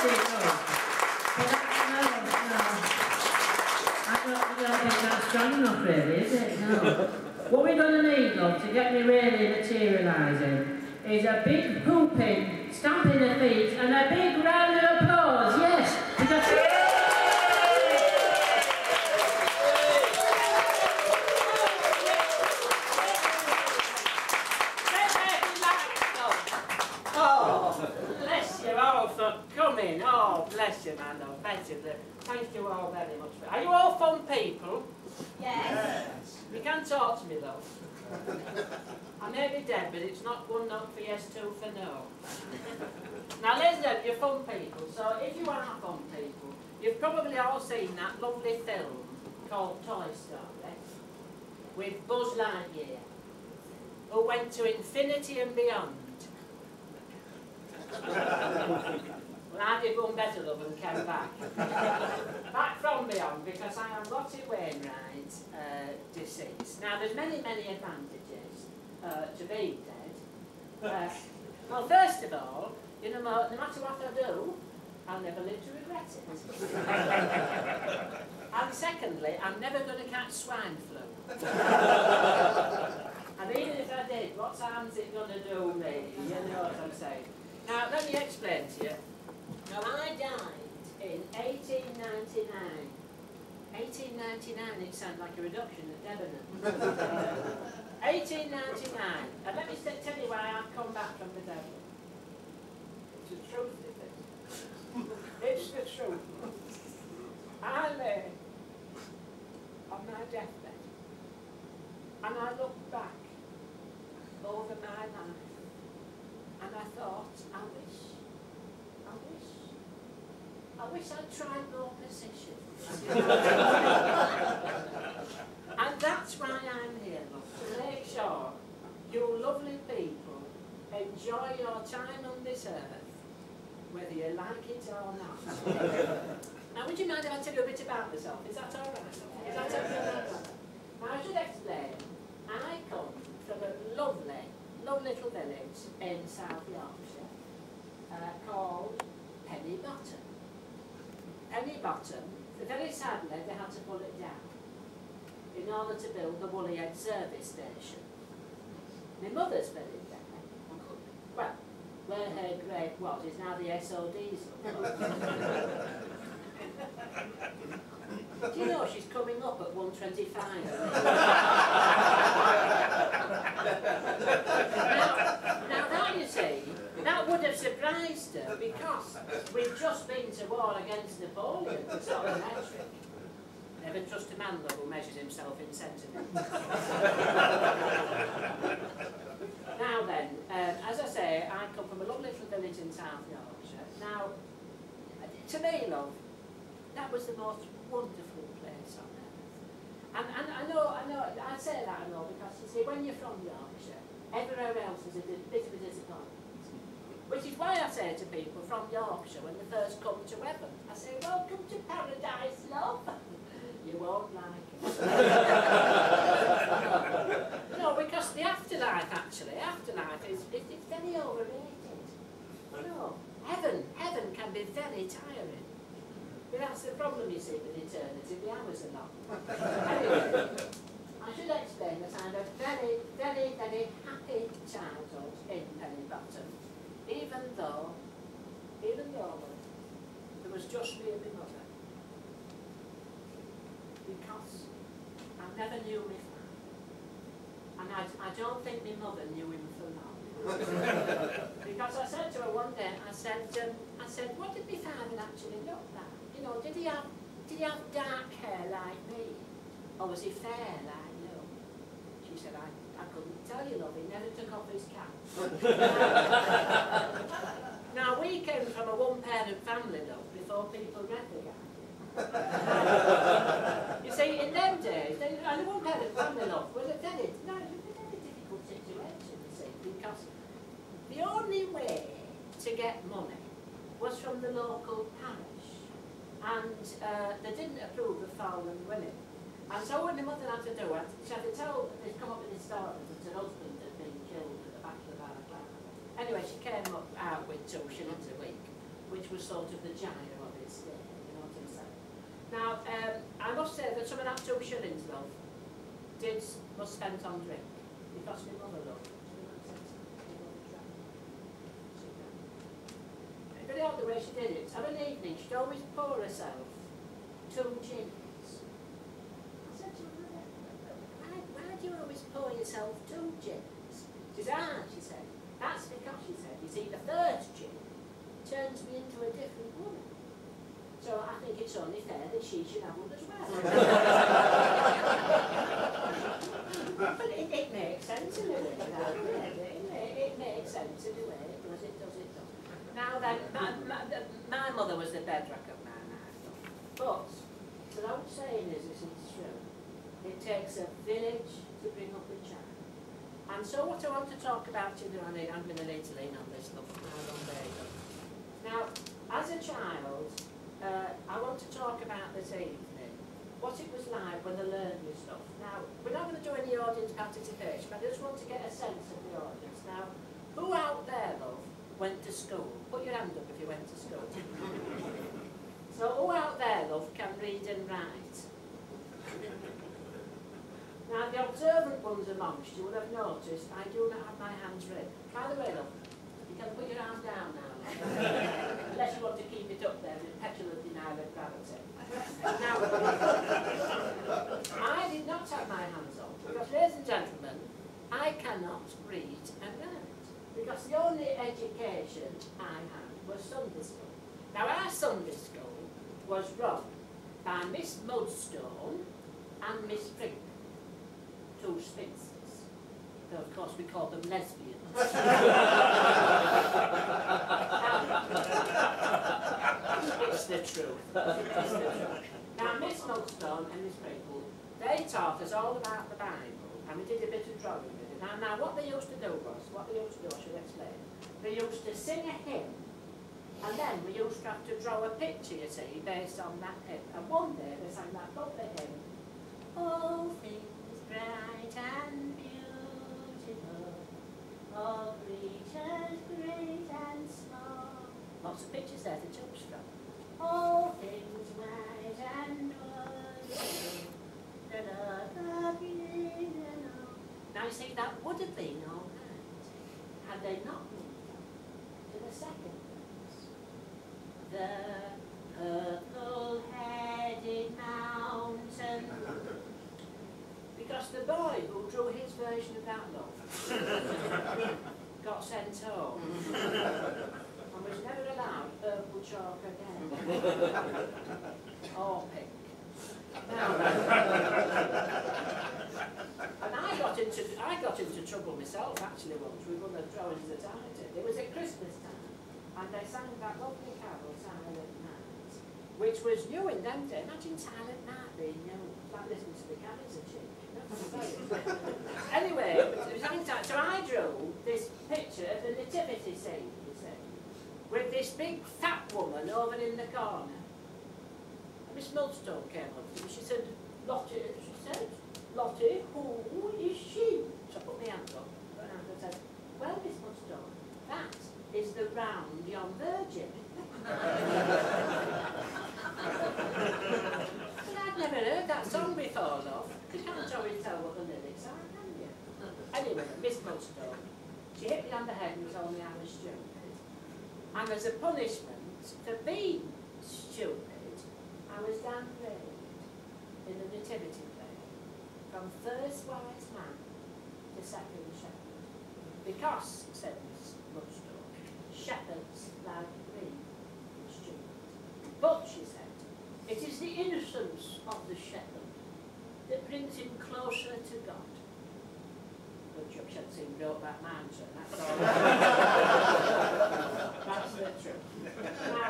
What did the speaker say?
is it, love? But I don't think that's strong enough, really, is it? No. What we're going to need, love, to get me really materialising, is a big whooping, stamping the feet, and a big round of applause, yes! Because bless you all for coming. Oh, bless you, man. Oh, bless you. Thank you all very much. Are you all fun people? Yes. You can talk to me, though. I may be dead, but it's not 1 note for yes, 2 for no. Now, listen, you're fun people. So, if you are fun people, you've probably all seen that lovely film called Toy Story with Buzz Lightyear, who went to infinity and beyond. Well, I did one better, love, and came back. Back from beyond, because I am Lottie Wainwright, deceased. Now, there's many, many advantages to being dead. Well, first of all, you know, no matter what I do, I'll never live to regret it. And secondly, I'm never going to catch swine flu. And even if I did, what harm's it going to do me? You know what I'm saying? Now, let me explain to you. Now, I died in 1899. 1899, it sounds like a reduction at Debenham. 1899. And let me tell you why I've come back from the devil. It's the truth, is it? It's the truth. I lay on my deathbed and I looked back over my life. And I thought, I wish I'd tried more positions. And that's why I'm here, love, to make sure you lovely people enjoy your time on this earth, whether you like it or not. Now, would you mind if I tell you a bit about myself? Is that all right? Is that okay? Now, I should explain, I come from a lovely little village in South Yorkshire called Penny Bottom. Penny Bottom, very sadly, they had to pull it down in order to build the Woollyhead service station. My mother's buried there. Well, where her grave was is now the SO diesel. Do you know she's coming up at 125? now that, you see, that would have surprised her because we've just been to war against Napoleon. It's not a metric. Never trust a man, though, who measures himself in centimetres. Now then, as I say, I come from a lovely little village in South Yorkshire. Now, to me, love, that was the most wonderful place on earth. And I know, I say that, I know, because you see, when you're from Yorkshire, everywhere else is a bit of a disappointment. Which is why I say to people from Yorkshire, when they first come to heaven, I say, welcome to paradise, love. You won't like it. No, because the afterlife, actually, is very overrated. No, heaven can be very tiring. But that's the problem, you see, with eternity. The hours are long. Anyway, I should explain that I had a very, very, very happy childhood in Penny Bottom. Even though there was just me and my mother. Because I never knew my father. And I don't think my mother knew him for long. Because I said to her one day, I said, what did my father actually look like? You know, did he have dark hair like me? Or was he fair like you? She said, I couldn't tell you, love, he never took off his cap. Now, we came from a one-parent family, love, before people read the guy. You see, in them days, and a one-parent family, love, was a very difficult situation, you see, because the only way to get money was from the local parish, and they didn't approve of foreign women. And so what my mother had to do, she had to tell, they'd come up with this story that her husband had been killed at the back of the balaclava. Anyway, she came out with 2 shillings a week, which which was sort of the gyre of its day, you know what I'm saying? Now, I must say that some of that 2 shillings, love, was spent on drink, because my mother loved it. Very odd the way she did it. Of an evening, she'd always pour herself 2 gins. I said to her, why do you always pour yourself 2 gins? She said, she said, that's because, she said, you see, the 3rd gin turns me into a different woman. So I think it's only fair that she should have one as well. But it makes sense in a way, it makes sense in a way, because it does. Now then, my mother was the bedrock of my life. But the old saying is, it's true, it takes a village to bring up a child. And so what I want to talk about to you, I'm going to need to lean on this, look, now, as a child, I want to talk about this evening, what it was like when I learned this stuff. Now, we're not going to do any audience participation, but I just want to get a sense of the audience. Now, who out there, love, went to school? Put your hand up if you went to school. So who out there, love, can read and write? Now the observant ones amongst you will have noticed I do not have my hands ready. By the way, love, you can put your arm down now. Unless you want to keep it up there with petulant denial of gravity. Now, I did not have my hands on, because, ladies and gentlemen, I cannot read and write. Because the only education I had was Sunday school. Now our Sunday school was run by Miss Mudstone and Miss Frick, 2 spinsters. Though of course we called them lesbians. It's the truth. It's the truth. Now Miss Mudstone and Miss Frick, they taught us all about the Bible, and we did a bit of drawing with it. Now what they used to do was, I should explain, they used to sing a hymn, and then we used to have to draw a picture, you see, based on that hymn. And one day they sang that lovely hymn, all things bright and beautiful, all creatures great and small. Lots of pictures there to choose from. All things white and wonderful, Now you see, that would have been all right, had they not moved on to the second verse. The purple-headed mountain. Because the boy who drew his version of that love got sent home and was never allowed purple chalk again. Or pink. Now, and I got into trouble myself actually once with one of the drawings that I did. It was at Christmas time, and they sang that lovely carol, Silent Night, which was new in them days. Imagine Silent Night being new, like listening to the Carrots and Chick. Anyway, it was Silent Night, so I drew this picture of the nativity scene, you see, with this big fat woman over in the corner. Miss Mudstone came up to me, she said, Lottie, who is she? So I put my hand up, and I said, well, Miss Mudstone, that is the round young virgin. And I'd never heard that song before, love. You can't always tell what the lyrics are, can you? Anyway, Miss Mudstone, she hit me on the head and told me I was stupid. And as a punishment for being stupid, I was downgraded in the nativity play from first wise man to second shepherd. Because, said Miss Mudstone, shepherds like me and stupid. But, she said, it is the innocence of the shepherd that brings him closer to God. But you should see Brokeback Mountain, that's all. That's the truth. Now,